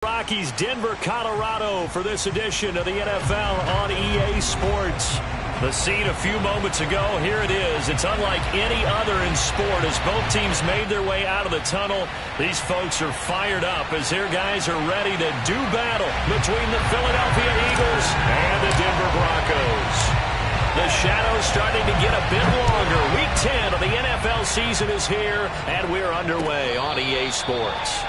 Rockies, Denver, Colorado for this edition of the NFL on EA Sports. The scene a few moments ago, here it is. It's unlike any other in sport as both teams made their way out of the tunnel. These folks are fired up as their guys are ready to do battle between the Philadelphia Eagles and the Denver Broncos. The shadow's starting to get a bit longer. Week 10 of the NFL season is here, and we're underway on EA Sports.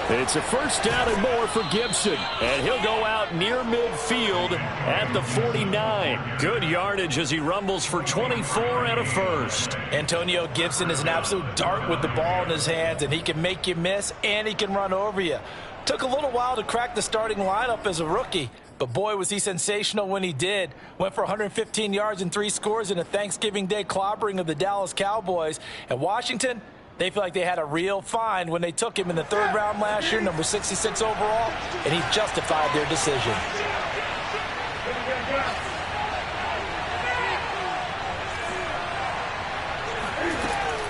It's a first down and more for Gibson, and he'll go out near midfield at the 49. Good yardage as he rumbles for 24 and a first. Antonio Gibson is an absolute dart with the ball in his hands, and he can make you miss, and he can run over you. Took a little while to crack the starting lineup as a rookie, but boy, was he sensational when he did. Went for 115 yards and 3 scores in a Thanksgiving Day clobbering of the Dallas Cowboys. And Washington, they feel like they had a real find when they took him in the 3rd round last year, number 66 overall, and he justified their decision.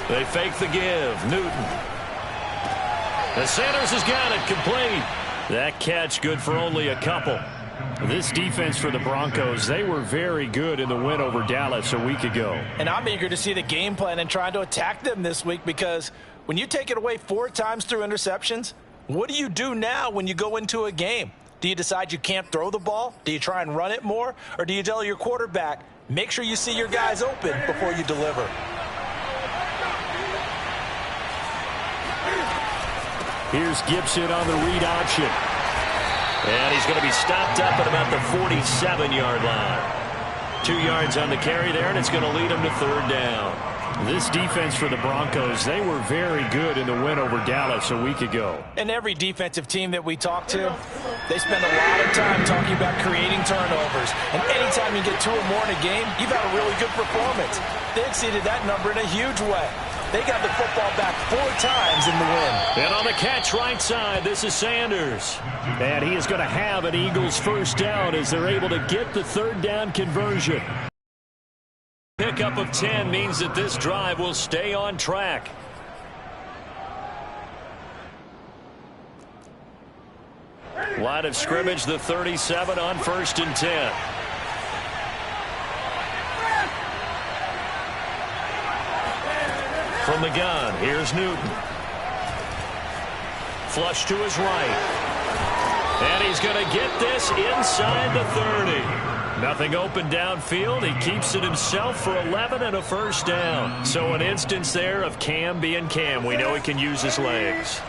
They fake the give. Newton. And Sanders has got it complete. That catch good for only a couple. This defense for the Broncos, they were very good in the win over Dallas a week ago. And I'm eager to see the game plan and trying to attack them this week, because when you take it away 4 times through interceptions, what do you do now when you go into a game? Do you decide you can't throw the ball? Do you try and run it more? Or do you tell your quarterback, make sure you see your guys open before you deliver? Here's Gibson on the read option. And he's going to be stopped up at about the 47-yard line. 2 yards on the carry there, and it's going to lead him to 3rd down. This defense for the Broncos, they were very good in the win over Dallas a week ago. And every defensive team that we talk to, they spend a lot of time talking about creating turnovers. And anytime you get 2 or more in a game, you've had a really good performance. They exceeded that number in a huge way. They got the football back 4 times in the win. And on the catch right side, this is Sanders. And he is going to have an Eagles first down as they're able to get the 3rd down conversion. Pickup of 10 means that this drive will stay on track. Line of scrimmage, the 37 on 1st and 10. From the gun, here's Newton. Flush to his right. And he's going to get this inside the 30. Nothing open downfield. He keeps it himself for 11 and a first down. So an instance there of Cam being Cam. We know he can use his legs.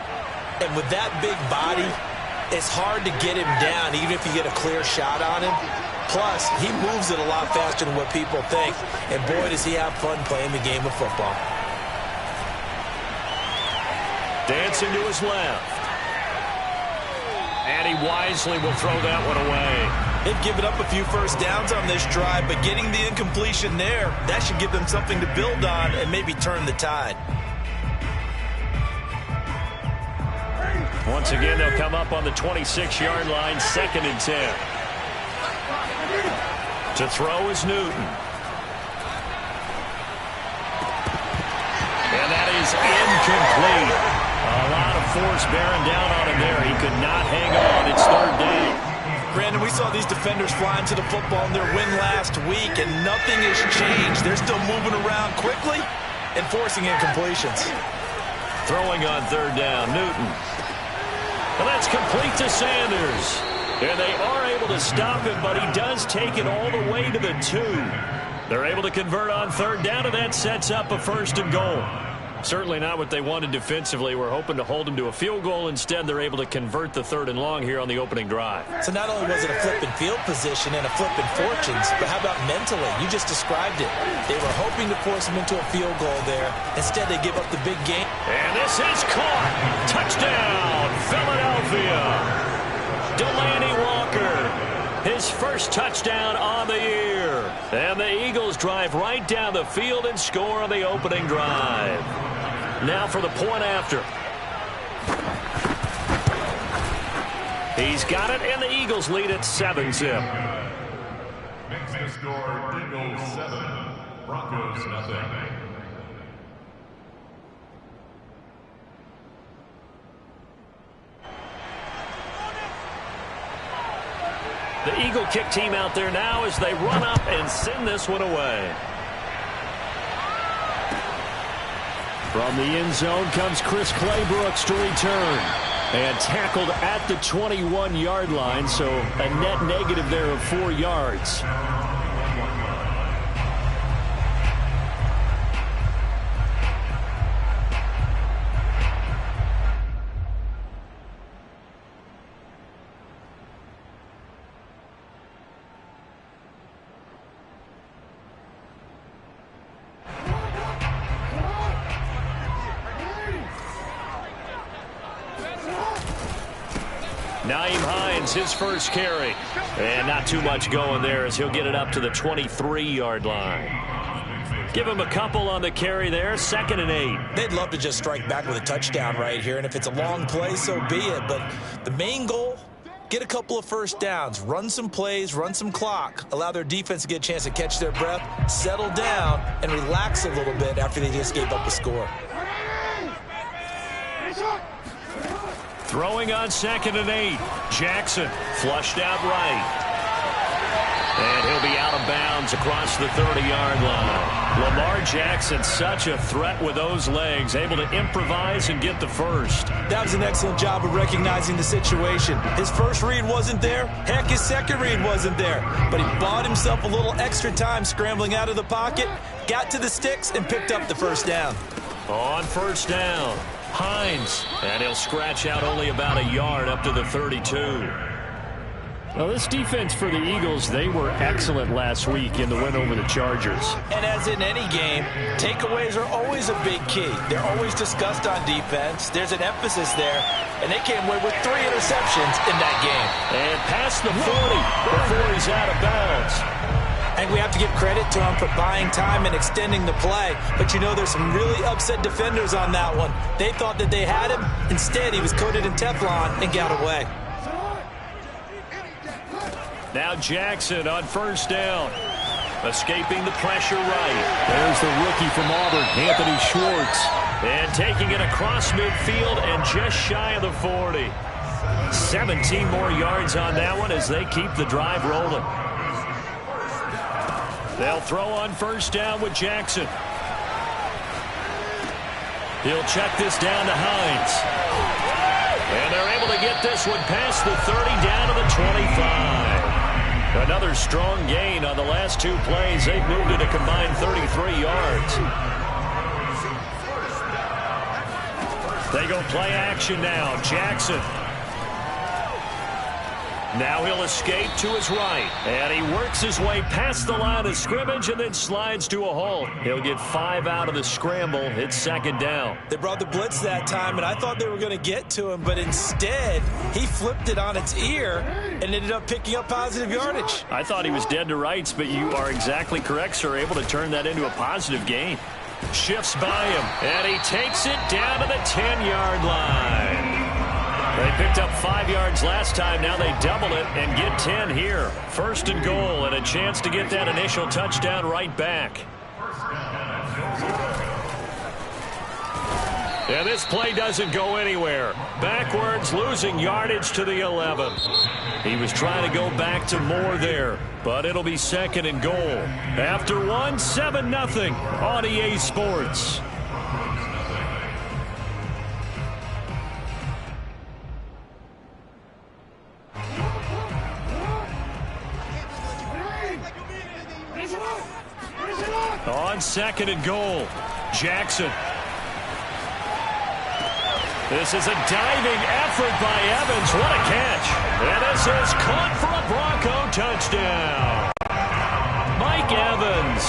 And with that big body, it's hard to get him down, even if you get a clear shot on him. Plus, he moves it a lot faster than what people think. And boy, does he have fun playing the game of football. Dancing to his left. And he wisely will throw that one away. They've given up a few first downs on this drive, but getting the incompletion there, that should give them something to build on and maybe turn the tide. Once again, they'll come up on the 26-yard line, 2nd and 10. To throw is Newton. And that is incomplete. A lot of force bearing down on him there. He could not hang on. It's 3rd down. Brandon, we saw these defenders flying to the football in their win last week, and nothing has changed. They're still moving around quickly and forcing incompletions. Throwing on 3rd down, Newton. And that's complete to Sanders. And they are able to stop him, but he does take it all the way to the 2. They're able to convert on 3rd down, and that sets up a 1st and goal. Certainly not what they wanted defensively. We're hoping to hold them to a field goal. Instead, they're able to convert the 3rd and long here on the opening drive. So not only was it a flipping field position and a flipping fortunes, but how about mentally? You just described it. They were hoping to force them into a field goal there. Instead, they give up the big game. And this is caught. Touchdown, Philadelphia. Delaney Walker, his first touchdown on the year. And the Eagles drive right down the field and score on the opening drive. Now for the point after. He's got it, and the Eagles lead at 7-zip. Makes the score Eagles 7, Broncos nothing. The Eagle kick team out there now as they run up and send this one away. From the end zone comes Chris Claybrooks to return. And tackled at the 21-yard line, so a net negative there of 4 yards. Nyheim Hines, his first carry. And not too much going there as he'll get it up to the 23-yard line. Give him a couple on the carry there, 2nd and 8. They'd love to just strike back with a touchdown right here, and if it's a long play, so be it. But the main goal, get a couple of first downs, run some plays, run some clock, allow their defense to get a chance to catch their breath, settle down, and relax a little bit after they just gave up a score. Throwing on 2nd and 8. Jackson flushed out right. And he'll be out of bounds across the 30-yard line. Lamar Jackson, such a threat with those legs, able to improvise and get the first. That was an excellent job of recognizing the situation. His first read wasn't there. Heck, his second read wasn't there. But he bought himself a little extra time scrambling out of the pocket, got to the sticks, and picked up the first down. On first down, Hines. And he'll scratch out only about a yard up to the 32. Well, this defense for the Eagles, they were excellent last week in the win over the Chargers. And as in any game, takeaways are always a big key. They're always discussed on defense. There's an emphasis there, and they came away with 3 interceptions in that game. And past the 40 before he's out of bounds. And we have to give credit to him for buying time and extending the play. But you know, there's some really upset defenders on that one. They thought that they had him. Instead, he was coated in Teflon and got away. Now Jackson on first down. Escaping the pressure right. There's the rookie from Auburn, Anthony Schwartz. And taking it across midfield and just shy of the 40. 17 more yards on that one as they keep the drive rolling. They'll throw on first down with Jackson. He'll check this down to Hines. And they're able to get this one past the 30 down to the 25. Another strong gain on the last 2 plays. They've moved it a combined 33 yards. They go play action now. Jackson. Now he'll escape to his right. And he works his way past the line of scrimmage and then slides to a halt. He'll get 5 out of the scramble. It's second down. They brought the blitz that time, and I thought they were going to get to him, but instead he flipped it on its ear and ended up picking up positive yardage. I thought he was dead to rights, but you are exactly correct, sir. Able to turn that into a positive gain. Shifts by him, and he takes it down to the 10-yard line. They picked up 5 yards last time. Now they double it and get 10 here. First and goal and a chance to get that initial touchdown right back. And this play doesn't go anywhere. Backwards, losing yardage to the 11. He was trying to go back to more there, but it'll be second and goal. After 7-0 on EA Sports. On second and goal, Jackson. This is a diving effort by Evans. What a catch. And this is caught for a Bronco touchdown. Mike Evans,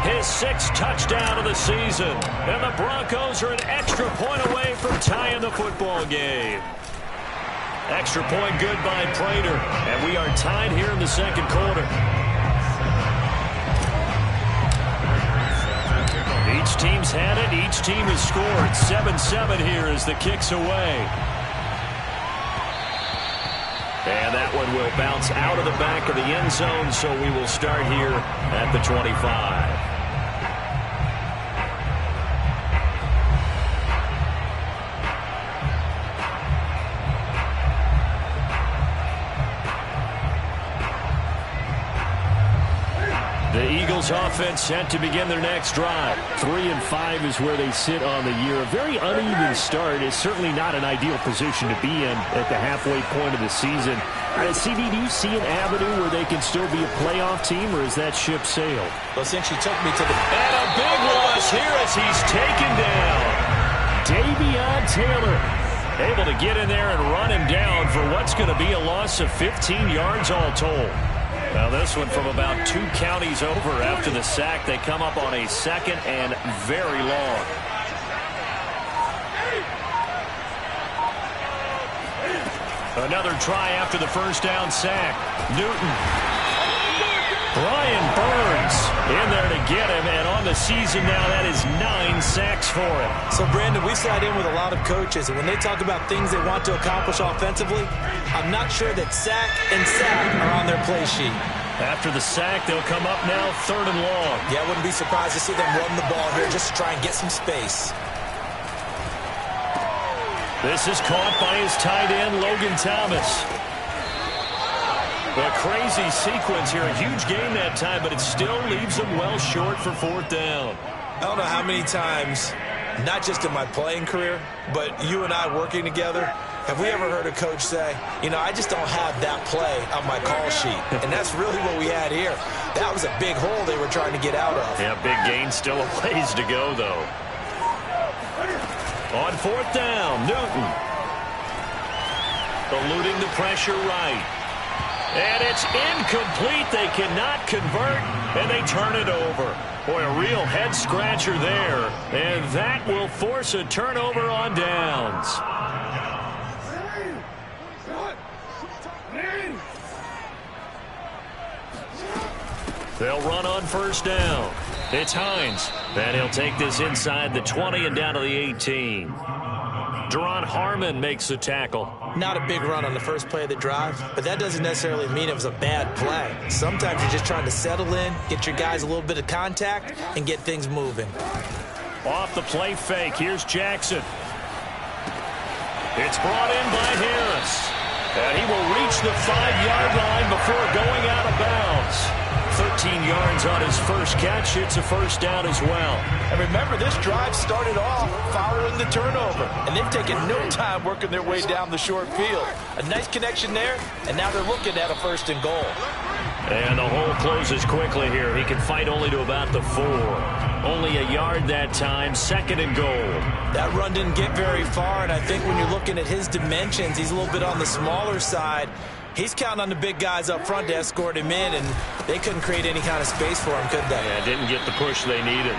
his 6th touchdown of the season. And the Broncos are an extra point away from tying the football game. Extra point good by Prater. And we are tied here in the second quarter. Each team's had it. Each team has scored. 7-7 here as the kick's away. And that one will bounce out of the back of the end zone, so we will start here at the 25. The Eagles offense set to begin their next drive. 3-5 is where they sit on the year. A very uneven start is certainly not an ideal position to be in at the halfway point of the season. CD, do you see an avenue where they can still be a playoff team, or is that ship sailed? Well, since you took me to the... And a big loss here as he's taken down. Davion Taylor able to get in there and run him down for what's going to be a loss of 15 yards all told. Now this one from about 2 counties over after the sack. They come up on a 2nd and very long. Another try after the first down sack. Newton. Brian Burns in there to get him, and on the season now that is 9 sacks for him. So, Brandon, we sat in with a lot of coaches, and when they talk about things they want to accomplish offensively, I'm not sure that sack and sack are on their play sheet. After the sack, they'll come up now 3rd and long. Yeah, I wouldn't be surprised to see them run the ball here just to try and get some space. This is caught by his tight end, Logan Thomas. A crazy sequence here. A huge gain that time, but it still leaves him well short for 4th down. I don't know how many times, not just in my playing career, but you and I working together, have we ever heard a coach say, you know, I just don't have that play on my call sheet. And that's really what we had here. That was a big hole they were trying to get out of. Yeah, big gain. Still a ways to go, though. On 4th down, Newton. Eluding the pressure right. And it's incomplete. They cannot convert, and they turn it over. Boy, a real head-scratcher there. And that will force a turnover on downs. They'll run on 1st down. It's Hines. And he'll take this inside the 20 and down to the 18. Deron Harmon makes the tackle. Not a big run on the first play of the drive, but that doesn't necessarily mean it was a bad play. Sometimes you're just trying to settle in, get your guys a little bit of contact, and get things moving. Off the play fake, here's Jackson. It's brought in by Harris. And he will reach the 5-yard line before going out of bounds. 13 yards on his first catch. It's a 1st down as well. And remember, this drive started off following the turnover, and they've taken no time working their way down the short field. A nice connection there, and now they're looking at a 1st and goal. And the hole closes quickly here. He can fight only to about the 4. Only a yard that time, 2nd and goal. That run didn't get very far, and I think when you're looking at his dimensions, he's a little bit on the smaller side. He's counting on the big guys up front to escort him in, and they couldn't create any kind of space for him, could they? Yeah, didn't get the push they needed.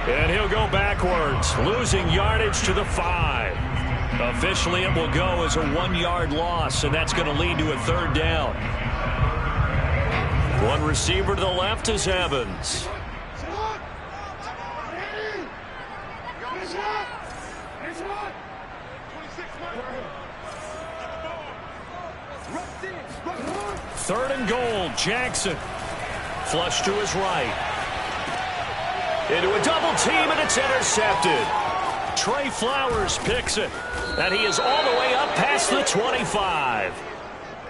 And he'll go backwards, losing yardage to the 5. Officially, it will go as a 1-yard loss, and that's going to lead to a 3rd down. One receiver to the left is Evans. Third and goal, Jackson. Flush to his right. Into a double team, and it's intercepted. Trey Flowers picks it. And he is all the way up past the 25.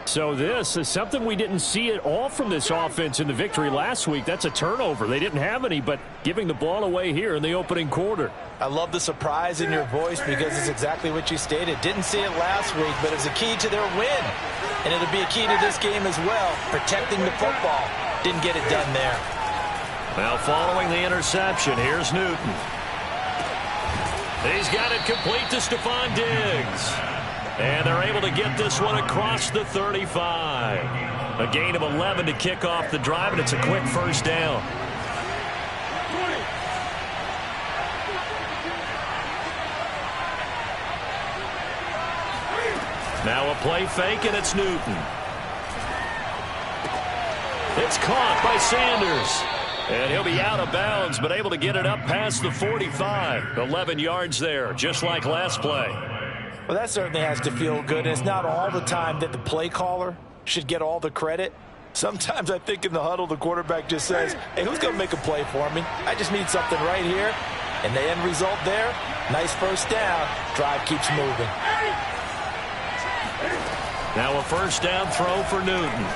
So this is something we didn't see at all from this offense in the victory last week. That's a turnover. They didn't have any, but giving the ball away here in the opening quarter. I love the surprise in your voice because it's exactly what you stated. Didn't see it last week, but it's a key to their win. And it'll be a key to this game as well, protecting the football. Didn't get it done there. Now following the interception, here's Newton. He's got it complete to Stephon Diggs. And they're able to get this one across the 35. A gain of 11 to kick off the drive, and it's a quick first down. Now a play fake, and it's Newton. It's caught by Sanders. And he'll be out of bounds, but able to get it up past the 45. 11 yards there, just like last play. Well, that certainly has to feel good. And it's not all the time that the play caller should get all the credit. Sometimes I think in the huddle, the quarterback just says, hey, who's going to make a play for me? I just need something right here. And the end result there, nice first down. Drive keeps moving. Now a first down throw for Newton.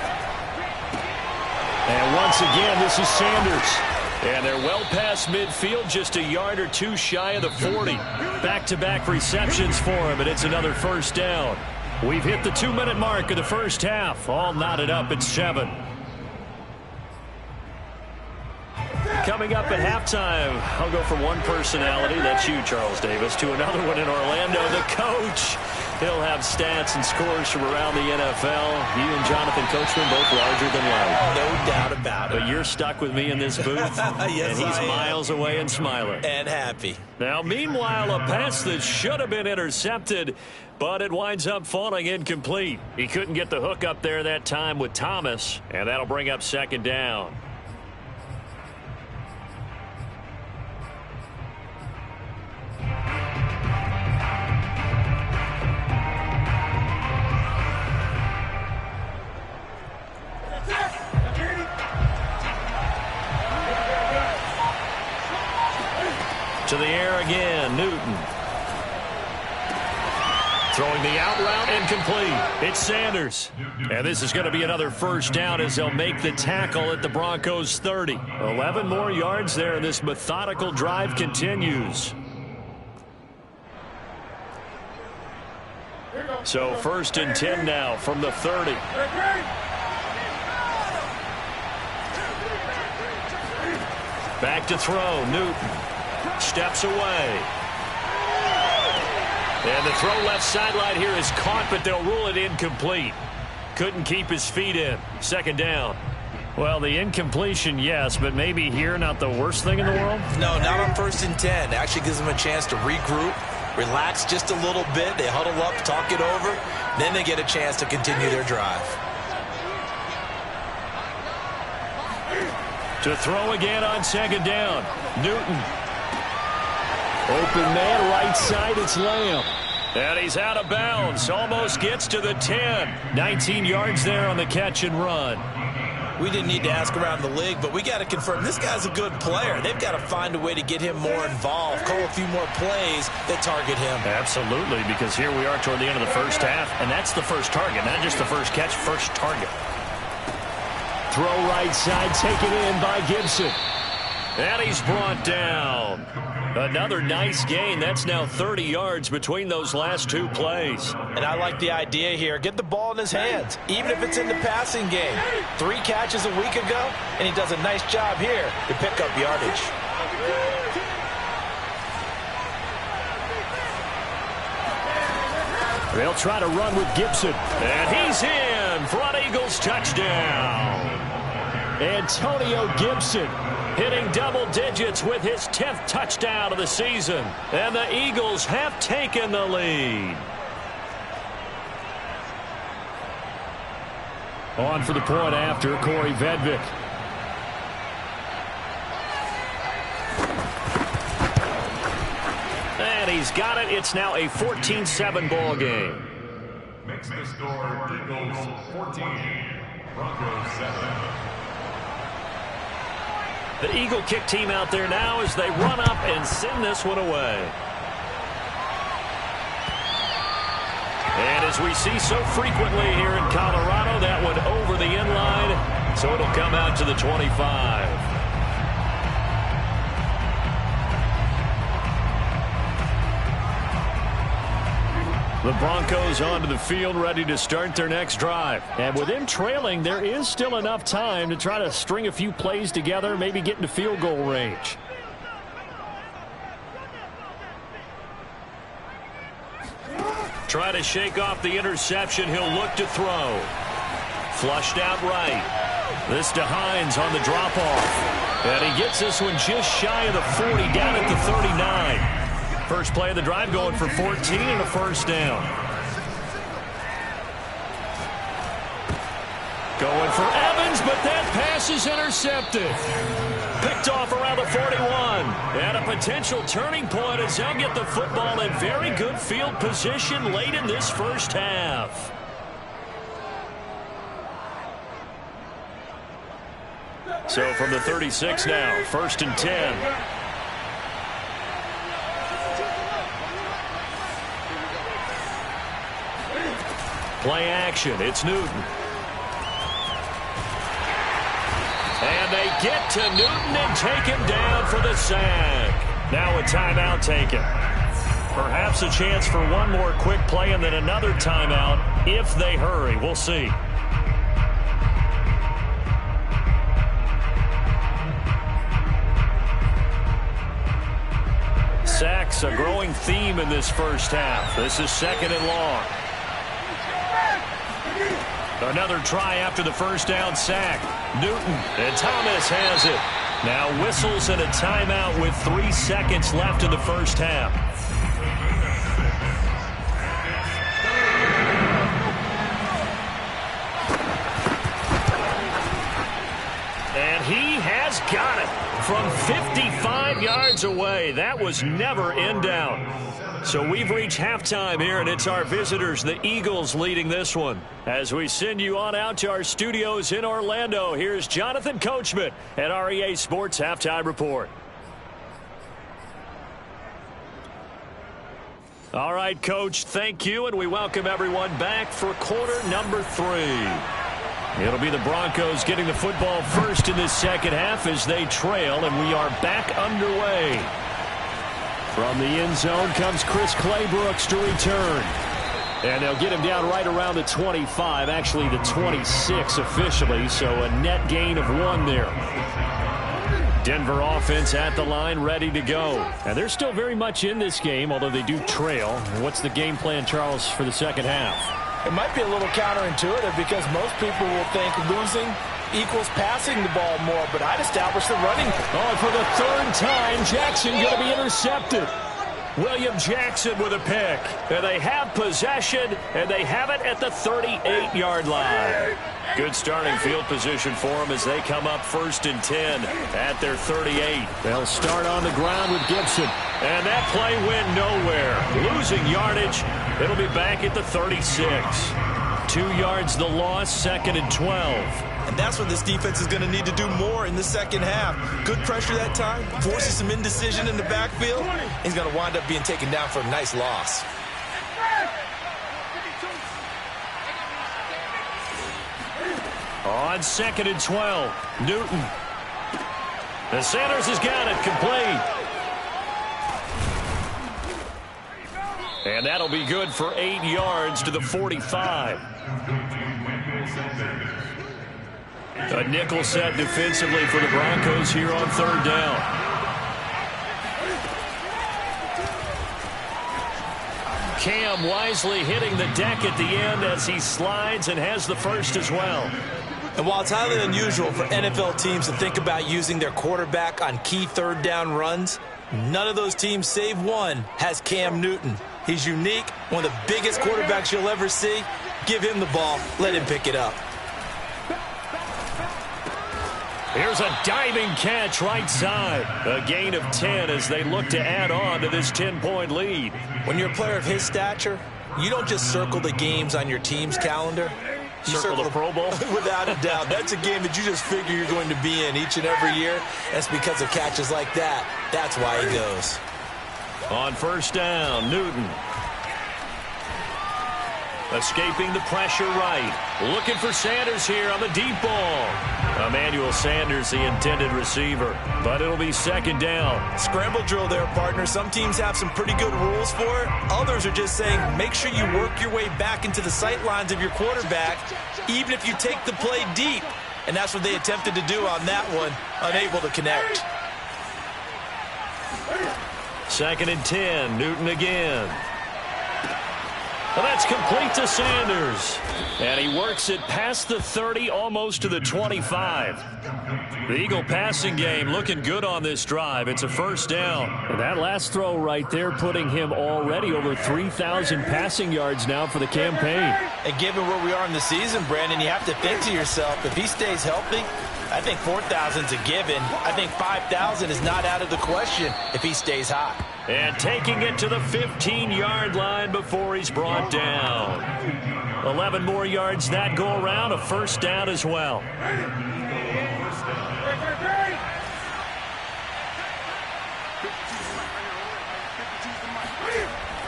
And once again, this is Sanders. And they're well past midfield, just a yard or two shy of the 40. Back-to-back receptions for him, and it's another first down. We've hit the 2-minute mark of the first half. All knotted up at 7. Coming up at halftime, I'll go from one personality, that's you, Charles Davis, to another one in Orlando, the coach. He'll have stats and scores from around the NFL. You and Jonathan Coachman both larger than life. No doubt about it. But you're stuck with me in this booth, yes, and he's miles away and smiling. And happy. Now, meanwhile, a pass that should have been intercepted, but it winds up falling incomplete. He couldn't get the hook up there that time with Thomas, and that'll bring up second down. To the air again, Newton. Throwing the out route, incomplete. It's Sanders. And this is going to be another first down as they'll make the tackle at the Broncos' 30. 11 more yards there, and this methodical drive continues. So 1st and 10 now from the 30. Back to throw, Newton. Steps away. And the throw left sideline here is caught, but they'll rule it incomplete. Couldn't keep his feet in. Second down. Well, the incompletion, yes, but maybe here not the worst thing in the world? No, not on 1st and 10. Actually gives them a chance to regroup, relax just a little bit. They huddle up, talk it over. Then they get a chance to continue their drive. To throw again on second down. Newton. Open man, right side, it's Lamb. And he's out of bounds. Almost gets to the 10. 19 yards there on the catch and run. We didn't need to ask around the league, but we got to confirm this guy's a good player. They've got to find a way to get him more involved, call a few more plays that target him. Absolutely, because here we are toward the end of the first half, and that's the first target, not just the first catch, first target. Throw right side, taken in by Gibson. And he's brought down. Another nice gain. That's now 30 yards between those last two plays. And I like the idea here. Get the ball in his hands, even if it's in the passing game. 3 catches a week ago, and he does a nice job here to pick up yardage. They'll try to run with Gibson. And he's in. Front Eagles touchdown. Antonio Gibson hitting double digits with his 10th touchdown of the season. And the Eagles have taken the lead. On for the point after, Corey Vedvik. And he's got it. It's now a 14-7 ball game. Makes the score Eagles 14, Broncos 7. The Eagle kick team out there now as they run up and send this one away. And as we see so frequently here in Colorado, that one over the end line, so it'll come out to the 25. The Broncos onto the field, ready to start their next drive. And with them trailing, there is still enough time to try to string a few plays together, maybe get into field goal range. Try to shake off the interception. He'll look to throw. Flushed out right. This to Hines on the drop-off. And he gets this one just shy of the 40, down at the 39. First play of the drive going for 14 and a first down. Going for Evans, but that pass is intercepted. Picked off around the 41. And a potential turning point as they'll get the football in very good field position late in this first half. So from the 36 now, 1st and 10. Play action. It's Newton. And they get to Newton and take him down for the sack. Now a timeout taken. Perhaps a chance for one more quick play and then another timeout if they hurry. We'll see. Sacks, a growing theme in this first half. This is 2nd and long. Another try after the first down sack. Newton, and Thomas has it. Now whistles and a timeout with 3 seconds left in the first half. And he has got it from 55 yards away. That was never in doubt. So we've reached halftime here, and it's our visitors, the Eagles, leading this one. As we send you on out to our studios in Orlando, here's Jonathan Coachman at our EA Sports Halftime Report. All right, Coach, thank you, and we welcome everyone back for quarter number 3. It'll be the Broncos getting the football first in this second half as they trail, and we are back underway. From the end zone comes Chris Claybrooks to return. And they'll get him down right around the 25, actually the 26 officially, so a net gain of 1 there. Denver offense at the line, ready to go. And they're still very much in this game, although they do trail. What's the game plan, Charles, for the second half? It might be a little counterintuitive because most people will think losing equals passing the ball more, but I'd establish the running. Oh, for the 3rd time, Jackson going to be intercepted. William Jackson with a pick. And they have possession, and they have it at the 38-yard line. Good starting field position for them as they come up 1st and 10 at their 38. They'll start on the ground with Gibson. And that play went nowhere. Losing yardage. It'll be back at the 36. 2 yards the loss, 2nd and 12. And that's what this defense is going to need to do more in the second half. Good pressure that time, forces some indecision in the backfield. He's going to wind up being taken down for a nice loss. On 2nd and 12, Newton. And Sanders has got it complete. And that'll be good for 8 yards to the 45. A nickel set defensively for the Broncos here on 3rd down. Cam wisely hitting the deck at the end as he slides and has the first as well. And while it's highly unusual for NFL teams to think about using their quarterback on key 3rd down runs, none of those teams save one has Cam Newton. He's unique, one of the biggest quarterbacks you'll ever see. Give him the ball, let him pick it up. Here's a diving catch right side. A gain of 10 as they look to add on to this 10-point lead. When you're a player of his stature, you don't just circle the games on your team's calendar. You circle the Pro Bowl? Without a doubt. That's a game that you just figure you're going to be in each and every year. That's because of catches like that. That's why he goes. On 1st down, Newton. Escaping the pressure right. Looking for Sanders here on the deep ball. Emmanuel Sanders, the intended receiver. But it'll be 2nd down. Scramble drill there, partner. Some teams have some pretty good rules for it. Others are just saying make sure you work your way back into the sight lines of your quarterback, even if you take the play deep. And that's what they attempted to do on that one, unable to connect. 2nd and 10, Newton again. And that's complete to Sanders. And he works it past the 30, almost to the 25. The Eagle passing game looking good on this drive. It's a first down. And that last throw right there putting him already over 3,000 passing yards now for the campaign. And given where we are in the season, Brandon, you have to think to yourself, if he stays healthy, I think 4,000 is a given. I think 5,000 is not out of the question if he stays hot. And taking it to the 15-yard line before he's brought down. 11 more yards that go around, a first down as well.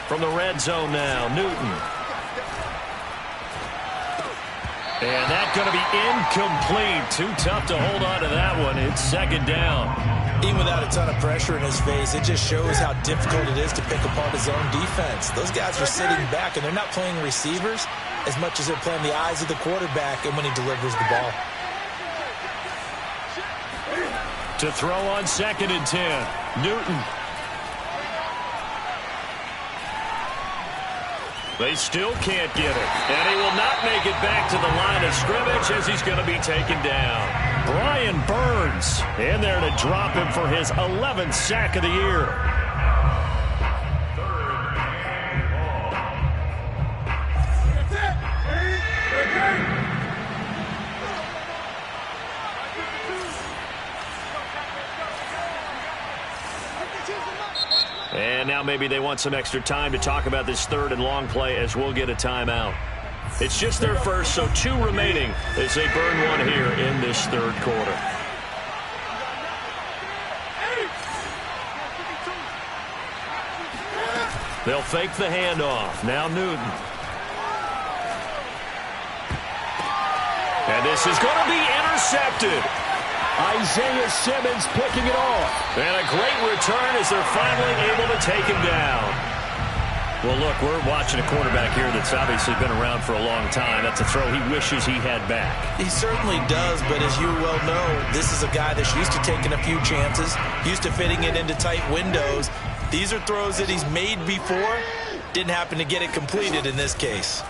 From the red zone now, Newton. And that's going to be incomplete. Too tough to hold on to that one. It's second down. Even without a ton of pressure in his face, it just shows how difficult it is to pick apart his own defense. Those guys are sitting back, and they're not playing receivers as much as they're playing the eyes of the quarterback and when he delivers the ball. To throw on 2nd and 10, Newton. They still can't get it. And he will not make it back to the line of scrimmage as he's going to be taken down. Brian Burns in there to drop him for his 11th sack of the year. And now maybe they want some extra time to talk about this 3rd and long play as we'll get a timeout. It's just their first, so 2 remaining as they burn one here in this 3rd quarter. They'll fake the handoff. Now Newton. And this is going to be intercepted. Isaiah Simmons picking it off. And a great return as they're finally able to take him down. Well, look, we're watching a quarterback here that's obviously been around for a long time. That's a throw he wishes he had back. He certainly does, but as you well know, this is a guy that's used to taking a few chances, used to fitting it into tight windows. These are throws that he's made before. Didn't happen to get it completed in this case.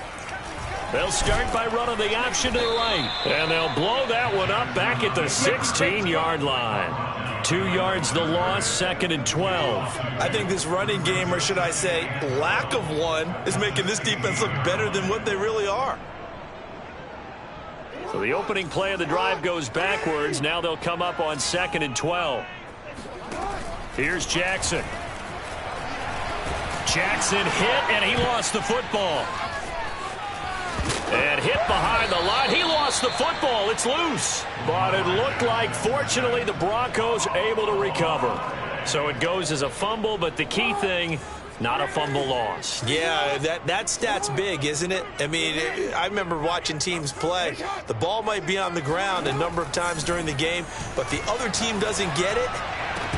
They'll start by running the option to the right. And they'll blow that one up back at the 16-yard line. 2 yards the loss, 2nd and 12. I think this running game, or should I say lack of one, is making this defense look better than what they really are. So the opening play of the drive goes backwards. Now they'll come up on 2nd and 12. Here's Jackson. Jackson hit, and he lost the football. And hit behind the line. He lost the football. It's loose. But it looked like, fortunately, the Broncos able to recover. So it goes as a fumble, but the key thing, not a fumble loss. Yeah, that stat's big, isn't it? I mean, I remember watching teams play. The ball might be on the ground a number of times during the game, but the other team doesn't get it.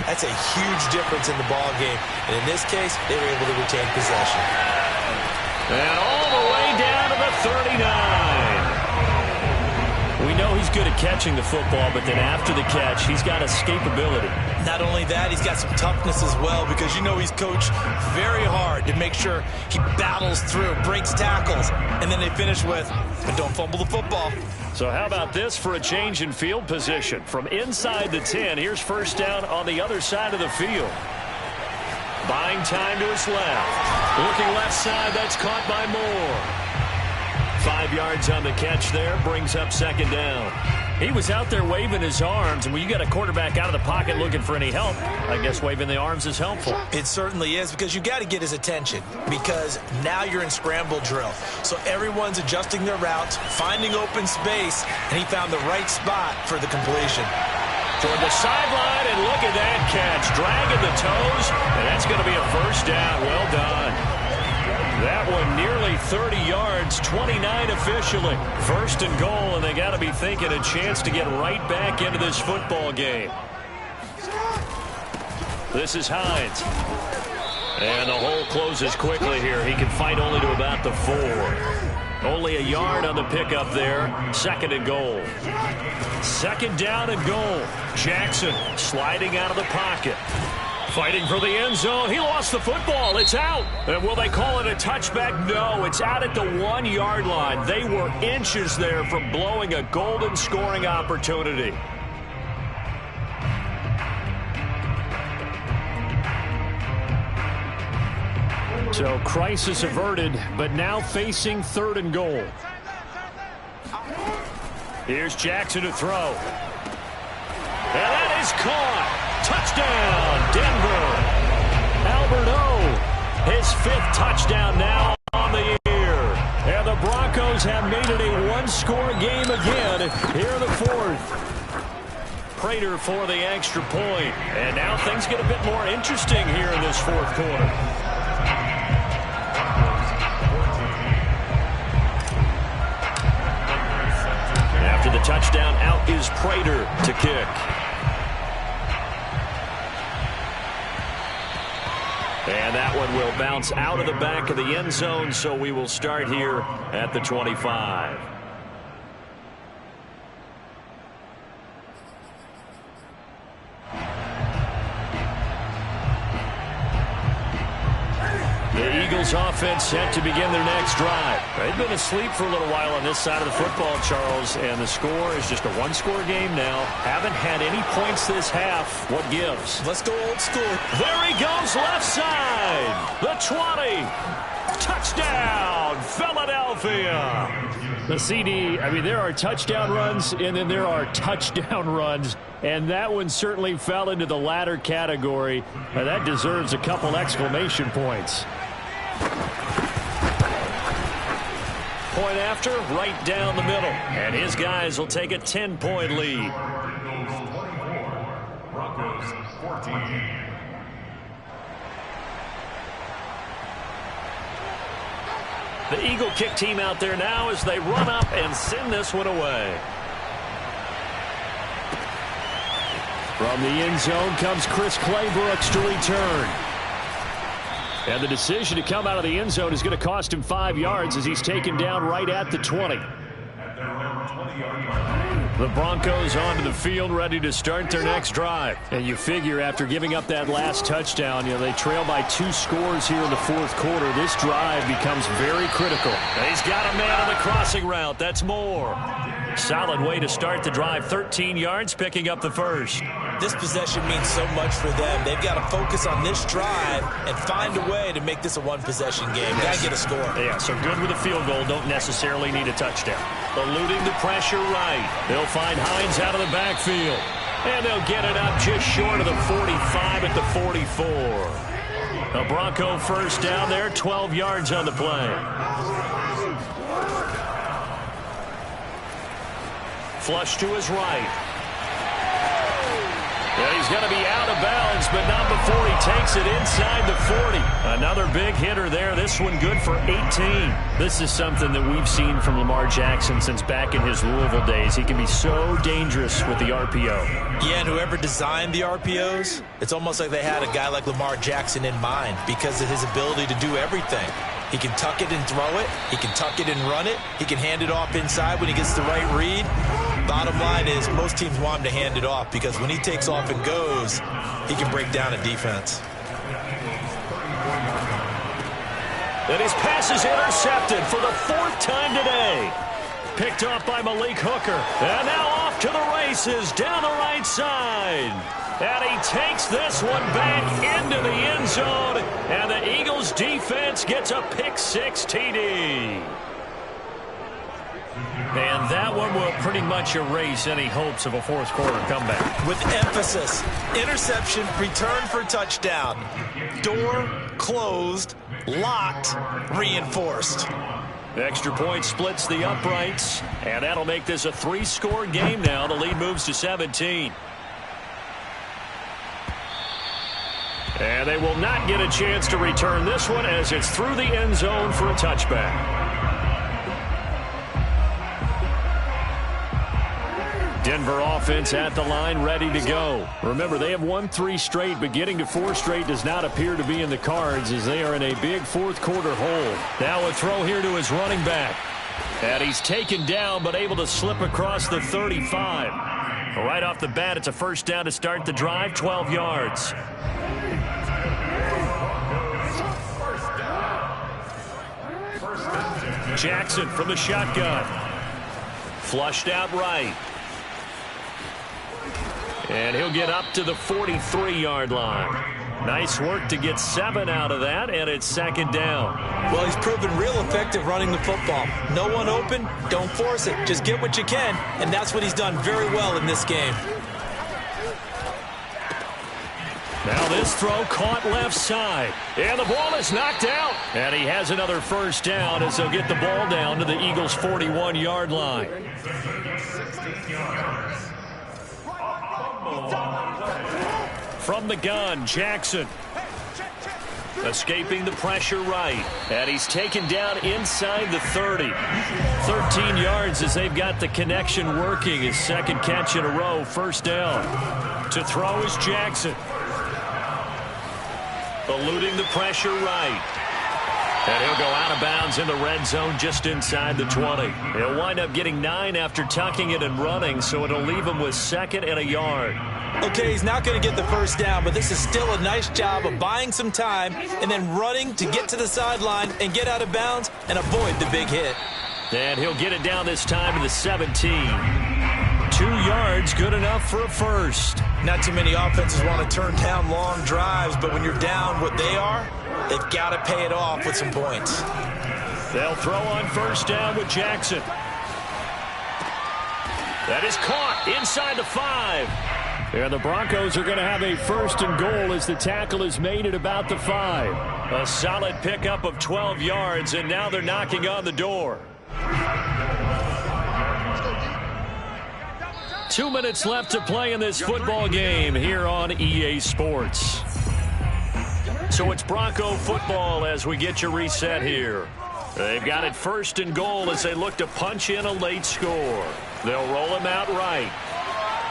That's a huge difference in the ball game. And in this case, they were able to retain possession. And all the way down to the 39. We know he's good at catching the football, but then after the catch, he's got escapability. Not only that, he's got some toughness as well, because you know he's coached very hard to make sure he battles through, breaks tackles, and then they finish with, but don't fumble the football. So how about this for a change in field position? From inside the 10, here's first down on the other side of the field. Buying time to his left. Looking left side, that's caught by Moore. 5 yards on the catch there, brings up second down. He was out there waving his arms, and when you got a quarterback out of the pocket looking for any help, I guess waving the arms is helpful. It certainly is, because you got to get his attention, because now you're in scramble drill. So everyone's adjusting their routes, finding open space, and he found the right spot for the completion. Toward the sideline, and look at that catch. Dragging the toes, and that's going to be a first down. Well done. That one nearly 30 yards, 29 officially. First and goal, and they got to be thinking a chance to get right back into this football game. This is Hines. And the hole closes quickly here. He can fight only to about the 4. Only a yard on the pickup there. Second and goal. Second down and goal. Jackson sliding out of the pocket. Fighting for the end zone. He lost the football. It's out. And will they call it a touchback? No, it's out at the 1-yard line. They were inches there from blowing a golden scoring opportunity. So crisis averted, but now facing 3rd and goal. Here's Jackson to throw. And that is caught. Touchdown, Denver. Albert O, his 5th touchdown now on the year. And the Broncos have made it a one-score game again here in the 4th. Prater for the extra point. And now things get a bit more interesting here in this 4th quarter. After the touchdown, out is Prater to kick. And that one will bounce out of the back of the end zone, so we will start here at the 25. The Eagles offense set to begin their next drive. They've been asleep for a little while on this side of the football, Charles, and the score is just a one-score game now. Haven't had any points this half. What gives? Let's go old school. There he goes, left side. The 20. Touchdown, Philadelphia. The CD, I mean, there are touchdown runs, and then there are touchdown runs, and that one certainly fell into the latter category. That deserves a couple exclamation points. Point after, right down the middle. And his guys will take a 10-point lead. Broncos 14. The Eagle kick team out there now as they run up and send this one away. From the end zone comes Chris Claybrooks to return. And the decision to come out of the end zone is going to cost him 5 yards as he's taken down right at the 20. The Broncos onto the field, ready to start their next drive. And you figure after giving up that last touchdown, they trail by 2 scores here in the 4th quarter. This drive becomes very critical. He's got a man on the crossing route. That's more. Solid way to start the drive. 13 yards, picking up the first. This possession means so much for them. They've got to focus on this drive and find a way to make this a one-possession game. Got to get a score. Yeah, so good with a field goal. Don't necessarily need a touchdown. Eluding the pressure right. They'll find Hines out of the backfield. And they'll get it up just short of the 45 at the 44. A Bronco first down there, 12 yards on the play. Flush to his right. And he's going to be out of bounds, but not before he takes it inside the 40. Another big hitter there. This one good for 18. This is something that we've seen from Lamar Jackson since back in his Louisville days. He can be so dangerous with the RPO. Yeah, and whoever designed the RPOs, it's almost like they had a guy like Lamar Jackson in mind because of his ability to do everything. He can tuck it and throw it. He can tuck it and run it. He can hand it off inside when he gets the right read. Bottom line is most teams want him to hand it off because when he takes off and goes, he can break down a defense. And his pass is intercepted for the 4th time today. Picked off by Malik Hooker. And now off to the races down the right side. And he takes this one back into the end zone. And the Eagles defense gets a pick-6 TD. And that one will pretty much erase any hopes of a 4th quarter comeback. With emphasis, interception, return for touchdown. Door closed, locked, reinforced. Extra point splits the uprights. And that'll make this a 3-score game now. The lead moves to 17. And they will not get a chance to return this one as it's through the end zone for a touchback. Denver offense at the line, ready to go. Remember, they have won 3 straight, but getting to 4 straight does not appear to be in the cards as they are in a big 4th quarter hole. Now a throw here to his running back. And he's taken down, but able to slip across the 35. Right off the bat, it's a first down to start the drive, 12 yards. Jackson from the shotgun. Flushed out right. And he'll get up to the 43-yard line. Nice work to get 7 out of that, and it's second down. Well, he's proven real effective running the football. No one open, don't force it. Just get what you can, and that's what he's done very well in this game. Now this throw caught left side. And the ball is knocked out. And he has another first down as they'll get the ball down to the Eagles' 41-yard line. From the gun, Jackson. Escaping the pressure right. And he's taken down inside the 30. 13 yards as they've got the connection working. His second catch in a row, first down. To throw is Jackson. Eluding the pressure right. And he'll go out of bounds in the red zone just inside the 20. He'll wind up getting 9 after tucking it and running, so it'll leave him with 2nd and a yard. Okay, he's not going to get the first down, but this is still a nice job of buying some time and then running to get to the sideline and get out of bounds and avoid the big hit. And he'll get it down this time to the 17. 2 yards, good enough for a first. Not too many offenses want to turn down long drives, but when you're down what they are, they've got to pay it off with some points. They'll throw on first down with Jackson. That is caught inside the 5. And the Broncos are going to have a first and goal as the tackle is made at about the 5. A solid pickup of 12 yards, and now they're knocking on the door. 2 minutes left to play in this football game here on EA Sports. So it's Bronco football as we get you reset here. They've got it first and goal as they look to punch in a late score. They'll roll him out right.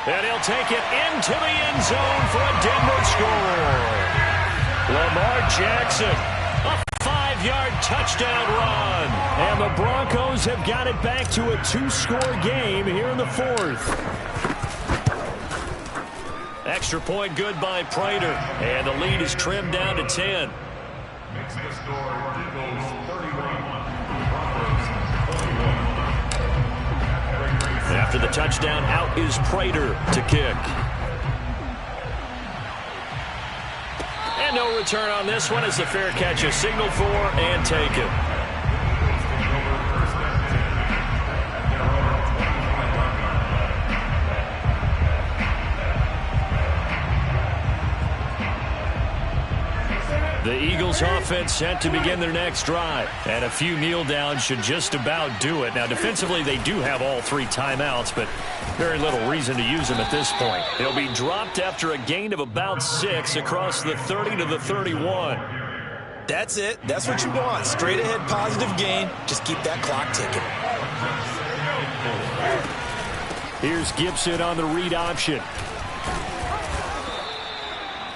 And he'll take it into the end zone for a Denver score. Lamar Jackson, a 5-yard touchdown run. And the Broncos have got it back to a 2-score game here in the 4th. Extra point good by Prater. And the lead is trimmed down to 10. Makes the score Eagles 31. After the touchdown, out is Prater to kick. And no return on this one as the fair catch is signaled for and taken. The Eagles offense set to begin their next drive. And a few kneel downs should just about do it. Now, defensively, they do have all 3 timeouts, but very little reason to use them at this point. They'll be dropped after a gain of about 6 across the 30 to the 31. That's it. That's what you want. Straight ahead positive gain. Just keep that clock ticking. Here's Gibson on the read option.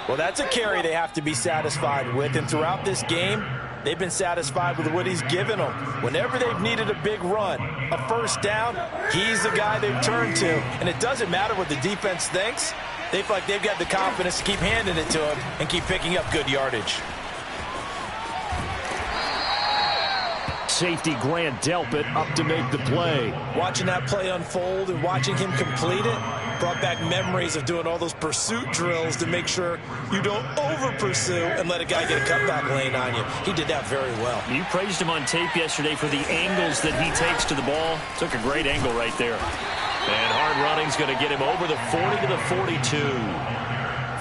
Well, that's a carry they have to be satisfied with, and throughout this game, they've been satisfied with what he's given them. Whenever they've needed a big run, a first down, he's the guy they've turned to. And it doesn't matter what the defense thinks. They feel like they've got the confidence to keep handing it to him and keep picking up good yardage. Safety Grant Delpit up to make the play. Watching that play unfold and watching him complete it brought back memories of doing all those pursuit drills to make sure you don't over-pursue and let a guy get a cutback lane on you. He did that very well. You praised him on tape yesterday for the angles that he takes to the ball. Took a great angle right there. And hard running's going to get him over the 40 to the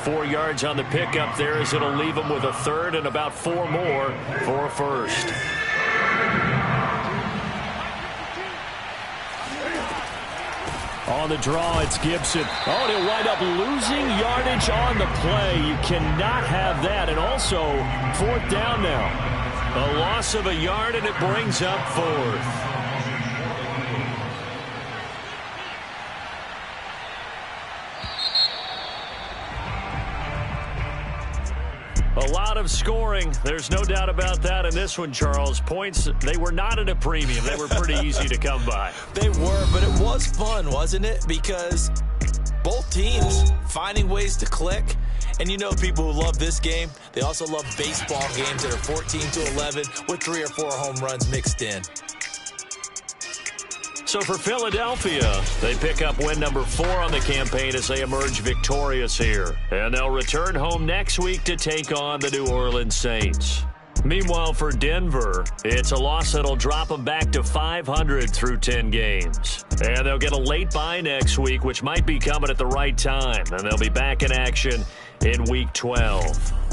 42. 4 yards on the pickup there as it'll leave him with a third and about 4 more for a first. On the draw, it's Gibson. Oh, and he'll wind up losing yardage on the play. You cannot have that. And also, 4th down now. A loss of a yard, and it brings up 4th. A lot of scoring. There's no doubt about that in this one, Charles. Points, they were not at a premium. They were pretty easy to come by. They were, but it was fun, wasn't it? Because both teams finding ways to click. And you know people who love this game, they also love baseball games that are 14-11 with 3 or 4 home runs mixed in. So for Philadelphia, they pick up win number 4 on the campaign as they emerge victorious here. And they'll return home next week to take on the New Orleans Saints. Meanwhile, for Denver, it's a loss that'll drop them back to 500 through 10 games. And they'll get a late bye next week, which might be coming at the right time. And they'll be back in action in Week 12.